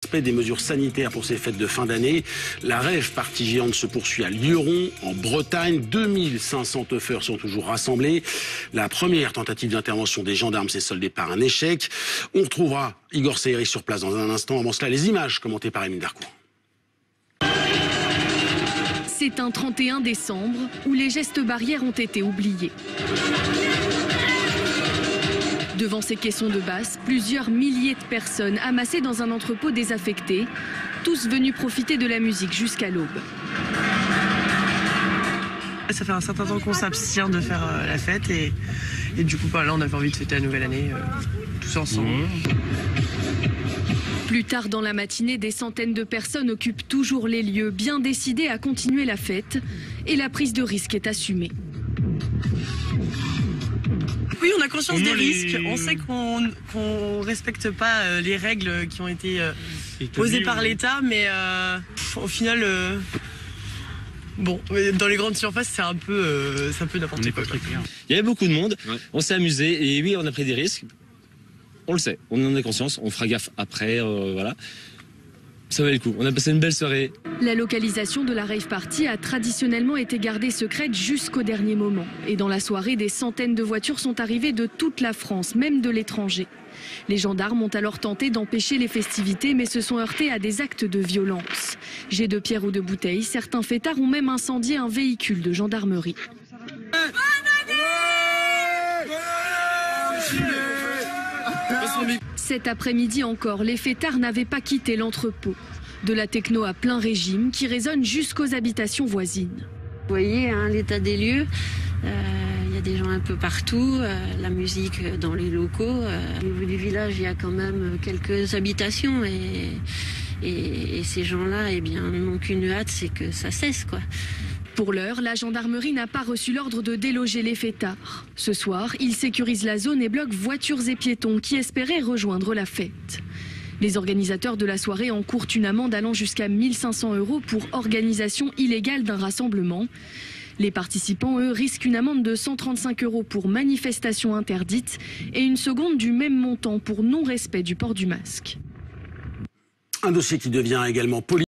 respect des mesures sanitaires pour ces fêtes de fin d'année. La rave party géante se poursuit à Lioron, en Bretagne. 2500 teufeurs sont toujours rassemblés. La première tentative d'intervention des gendarmes s'est soldée par un échec. On retrouvera Igor Seyri sur place dans un instant. Avant cela, les images commentées par Émile Darcourt. C'est un 31 décembre où les gestes barrières ont été oubliés. Devant ces caissons de basse, plusieurs milliers de personnes amassées dans un entrepôt désaffecté, tous venus profiter de la musique jusqu'à l'aube. Ça fait un certain temps qu'on s'abstient de faire la fête et du coup là on avait envie de fêter la nouvelle année tous ensemble. Plus tard dans la matinée, des centaines de personnes occupent toujours les lieux, bien décidées à continuer la fête, et la prise de risque est assumée. Oui, on a conscience des risques, on sait qu'on ne respecte pas les règles qui ont été posées par l'État, mais au final, bon, dans les grandes surfaces, c'est un peu n'importe quoi. Il y avait beaucoup de monde, on s'est amusé, et oui, on a pris des risques. On le sait, on en a conscience, on fera gaffe après, voilà. Ça valait le coup, on a passé une belle soirée. La localisation de la rave party a traditionnellement été gardée secrète jusqu'au dernier moment. Et dans la soirée, des centaines de voitures sont arrivées de toute la France, même de l'étranger. Les gendarmes ont alors tenté d'empêcher les festivités, mais se sont heurtés à des actes de violence. Jets de pierres ou de bouteilles, certains fêtards ont même incendié un véhicule de gendarmerie. Cet après-midi encore, les fêtards n'avaient pas quitté l'entrepôt. De la techno à plein régime qui résonne jusqu'aux habitations voisines. Vous voyez l'état des lieux, il y a des gens un peu partout, la musique dans les locaux. Au niveau du village, il y a quand même quelques habitations et ces gens-là n'ont qu'une hâte, c'est que ça cesse, quoi. Pour l'heure, la gendarmerie n'a pas reçu l'ordre de déloger les fêtards. Ce soir, ils sécurisent la zone et bloquent voitures et piétons qui espéraient rejoindre la fête. Les organisateurs de la soirée encourent une amende allant jusqu'à 1 500 € pour organisation illégale d'un rassemblement. Les participants, eux, risquent une amende de 135 € pour manifestation interdite et une seconde du même montant pour non-respect du port du masque. Un dossier qui devient également politique.